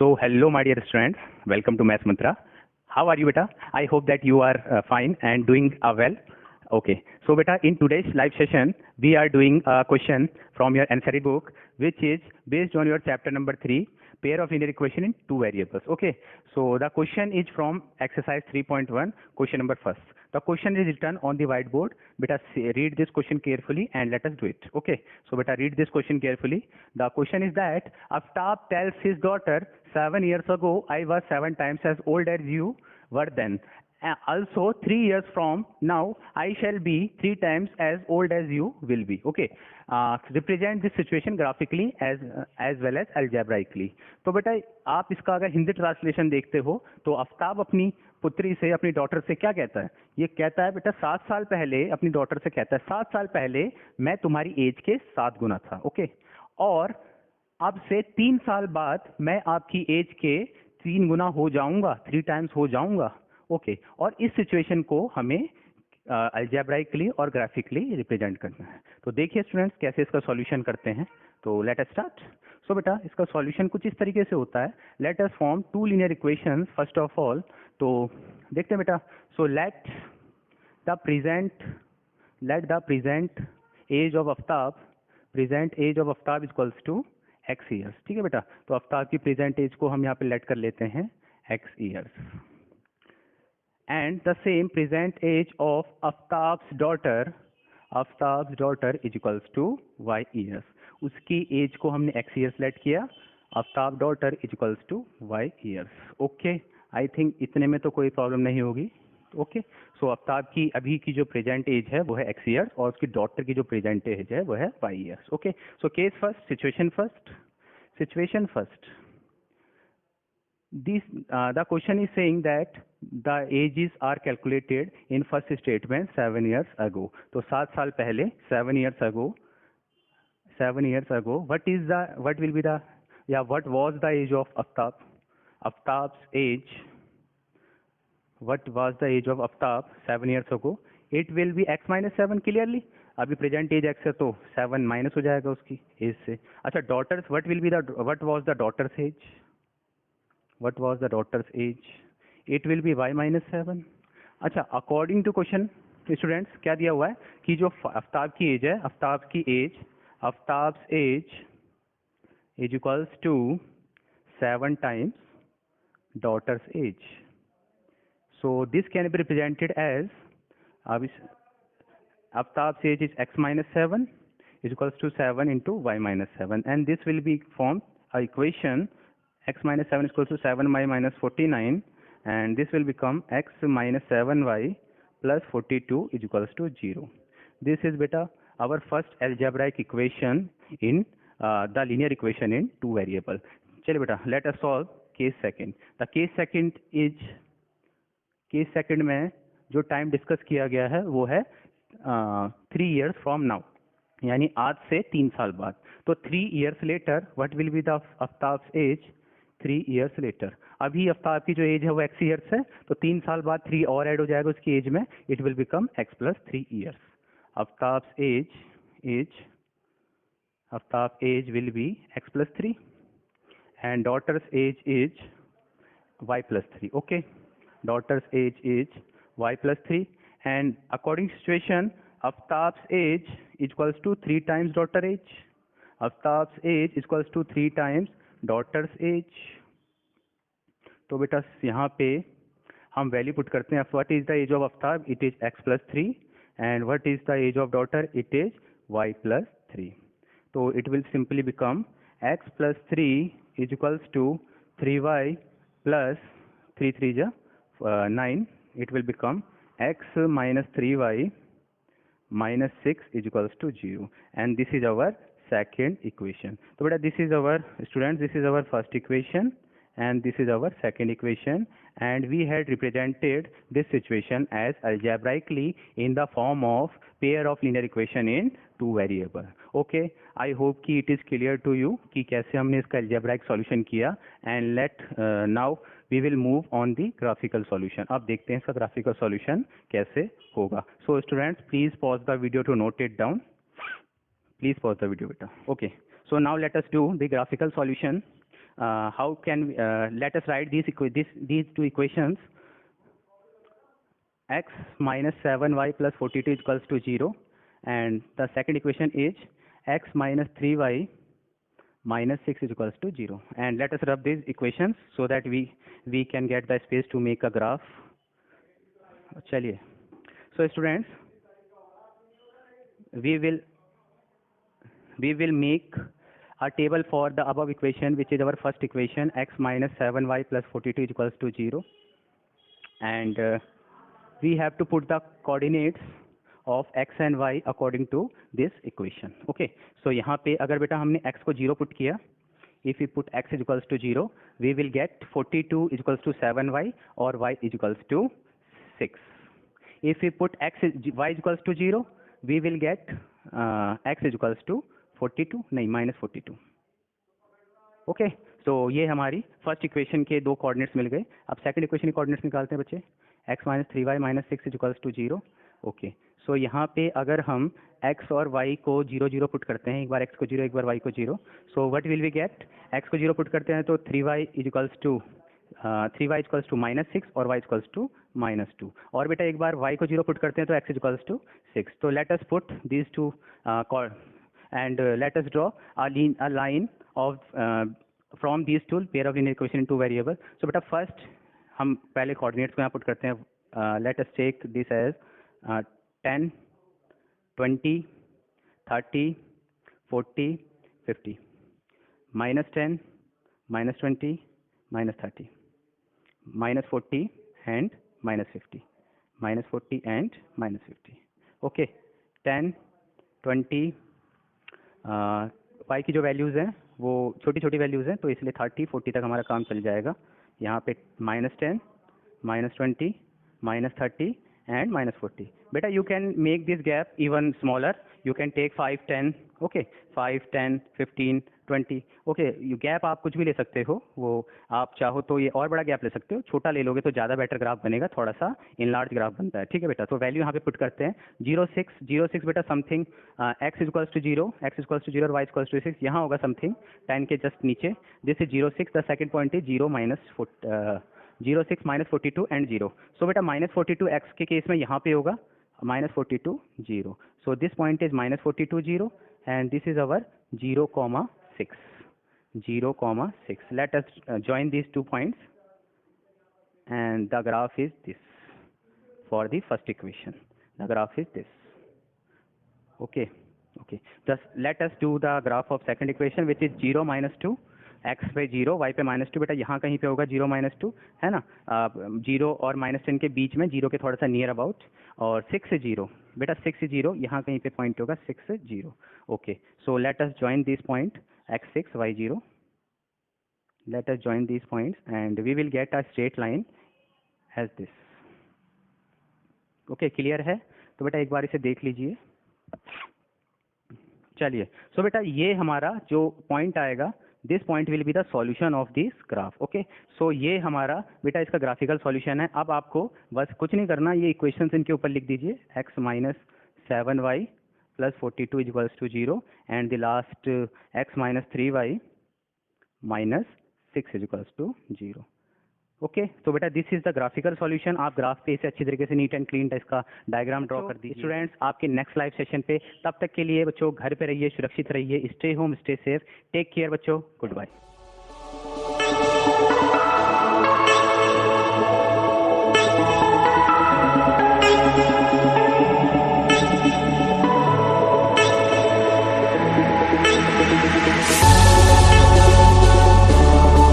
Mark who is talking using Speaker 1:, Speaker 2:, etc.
Speaker 1: So, hello, my dear students. Welcome to Maths Mantra. How are you, beta? I hope that you are fine and doing well. Okay. So, beta, in today's live session, we are doing a question from your NCERT book, which is based on your chapter number 3, pair of linear equation in two variables. Okay. So, the question is from exercise 3.1, question number first. The question is written on the whiteboard. Beta, read this question carefully and let us do it. Okay. So, beta, read this question carefully. The question is that Aftab tells his daughter, 7 years ago, I was 7 times as old as you were then. Also, 3 years from now, I shall be 3 times as old as you will be. Okay. Represent this situation graphically as well as algebraically. तो बेटा आप इसका अगर Hindi translation देखते हो तो आफ्ताब अपनी पुत्री से, अपनी डॉटर से क्या कहता है? ये कहता है बेटा 7 साल पहले, अपनी डॉटर से कहता है 7 साल पहले मैं तुम्हारी एज के 7 गुना था. ओके. और अब से 3 साल बाद मैं आपकी एज के 3 गुना हो जाऊंगा, 3 टाइम्स हो जाऊंगा. ओके. और इस सिचुएशन को हमें अलजेब्राइकली और ग्राफिकली रिप्रेजेंट करना है. तो देखिए स्टूडेंट्स कैसे इसका सॉल्यूशन करते हैं. तो लेट अस स्टार्ट. सो बेटा इसका सॉल्यूशन कुछ इस तरीके से होता है. Let us form two linear equations first of all. तो देखते हैं बेटा. So let the present age of Aftab, present age of Aftab equals to x years. ठीक है बेटा. तो आफ्ताब की प्रेजेंट एज को हम यहाँ पे लेट कर लेते हैं x years. And the same present age of Aftab's daughter is equals to y years. उसकी एज को हमने x years लेट किया. Aftab daughter is equals to y years. Okay. I think इतने में तो कोई प्रॉब्लम नहीं होगी. ओके. सो आफ्ताब की अभी की जो प्रेजेंट एज है वो है x years और उसकी डॉटर की जो प्रेजेंट एज है वो है y years. Okay. So case first, situation first. The question is saying that the ages are calculated in first statement 7 years ago. तो 7 साल पहले, 7 years ago, what was the age of Aftab? Aftab's age, what was the age of Aftab 7 years ago? It will be x minus 7 clearly. अभी present as x है तो 7 minus हो जाएगा उसकी as से. अच्छा, daughters, what was the daughter's age? What was the daughter's age? It will be y minus 7. अच्छा, according to question students क्या दिया हुआ है कि जो आफ्ताब की एज है, Aftab's age is equals to 7 times daughter's age. So this can be represented as, अब Aftab's age is x minus 7 is equals to 7 into y minus 7 and this will be formed a equation x minus 7 is equal to 7y minus 49 and this will become x minus 7y plus 42 is equals to 0. This is beta our first algebraic equation in the linear equation in two variable. चलिए बेटा let us solve case second. The case second में जो time discuss किया गया है वो है 3 years from now, यानी आज से 3 साल बाद. तो 3 years later what will be the Aftab's age? 3 years later. अभी आफ्ताब की जो एज है वो x years है, तो 3 साल बाद 3 और ऐड हो जाएगा उसकी एज में. It will become x plus 3 years. Aftab's age will be x plus 3 and daughter's age is y plus 3. Okay. Daughter's age is y plus 3 and according situation Aftab's age equals to 3 times daughter age. Aftab's age equals to 3 times daughter's age. तो बेटा यहाँ पे हम value put करते हैं. What is the age of Aftab? It is x plus 3 and what is the age of daughter? It is y plus 3. तो it will simply become x plus 3 is equals to 3y plus 3 3 9. इट will become x minus 3y minus 6 is equals to 0 and this is our second equation. So beta this is our students, this is our first equation and this is our second equation and we had represented this situation as algebraically in the form of pair of linear equation in two variable. Okay, I hope कि it is clear to you कि कैसे हमने इसका algebraic solution किया and now we will move on the graphical solution. अब देखते हैं इसका graphical solution कैसे होगा. So students please pause the video to note it down. Please pause the video beta. Okay. So now let us do the graphical solution. how can we, let us write these two equations. X minus 7y plus 42 is equals to 0, and the second equation is x minus 3y minus 6 is equals to 0. And let us rub these equations so that we can get the space to make a graph. चलिए, so students, we will make a table for the above equation, which is our first equation, x minus 7y plus 42 is equals to 0, and we have to put the coordinates of x and y according to this equation. Okay, so यहाँ पे अगर बेटा हमने x को 0 put किया, if we put x is equals to 0, we will get 42 is equals to 7y or y is equals to 6. If we put y is equals to 0, we will get x is equals to 42, नहीं minus 42. Okay, so ये हमारी first equation के दो coordinates मिल गए. अब second equation के coordinates निकालते हैं बच्चे. x minus 3y minus 6 is equals to 0. Okay, so यहाँ पे अगर हम x और y को 0 0 पुट करते हैं, एक बार x को 0 एक बार y को 0, so what will we get. x को 0 पुट करते हैं तो 3y is equals to minus 6 और y इक्वल्स टू माइनस 2. और बेटा एक बार y को 0 पुट करते हैं तो x इज इक्वल्स टू 6. तो let us put these two and let us draw a line of from these two pair of linear equation in two variables. So beta first हम पहले coordinates को यहाँ put करते हैं. Let us take this as 10, 20, 30, 40, 50. Minus 10, minus 20, minus 30, minus 40 and minus 50, minus 40 and minus 50. Okay, 10, 20, y की जो values हैं वो छोटी छोटी वैल्यूज़ हैं, तो इसलिए 30, 40 तक हमारा काम चल जाएगा. यहाँ पे minus 10, minus 20, minus 30 and minus 40. बेटा you can make this gap even smaller. You can take 5, 10. Okay, 5, 10, 15, 20. Okay, you gap आप कुछ भी ले सकते हो. वो आप चाहो तो ये और बड़ा गैप ले सकते हो. छोटा ले लोगे तो ज़्यादा बेटर ग्राफ बनेगा, थोड़ा सा इनलार्ज ग्राफ बनता है. ठीक है बेटा, तो वैल्यू यहाँ पे पुट करते हैं. 0, 6 बेटा something x is equals to 0, x is equals to 0 और y इक्वल्स टू 6. यहाँ होगा समथिंग 10 के जस्ट नीचे. This is 0, 6. The second point is 0, 6 minus 42 and 0. सो बेटा माइनस 42 x के केस में यहाँ पे होगा minus 42, 0. So this point is minus 42, 0 and this is our 0, 6. 0, 6. Let us join these 2 points and the graph is this. For the first equation the graph is this. Okay, just let us do the graph of second equation, which is 0, minus 2, x पे 0, y पे minus 2. बेटा यहाँ कहीं पे होगा 0, minus 2 है ना. 0 और माइनस 10 के बीच में, 0 के थोड़ा सा नियर अबाउट. और 6 से 0, बेटा 6 से 0 यहाँ कहीं पे पॉइंट होगा 6 से 0. Okay, so let us join this point x6, y0. Let us join this points and we will get a straight line as this. Okay, clear है. तो बेटा एक बार इसे देख लीजिए. चलिए, सो बेटा ये हमारा जो पॉइंट आएगा, this point will be the solution of this graph. Okay, so ये हमारा बेटा इसका ग्राफिकल सॉल्यूशन है. अब आपको बस कुछ नहीं करना, ये इक्वेशंस इनके ऊपर लिख दीजिए. x minus 7y plus 42 is equals to 0 and the last x minus 3y minus 6 is equals to 0. Okay, तो बेटा this is the graphical solution. आप ग्राफ पे इसे अच्छी तरीके से नीट एंड क्लीन इसका डायग्राम ड्रॉ कर दीजिए. स्टूडेंट्स, आपके नेक्स्ट लाइव सेशन पे, तब तक के लिए बच्चों घर पे रहिए, सुरक्षित रहिए. Stay home, stay safe, take care बच्चों. Good bye.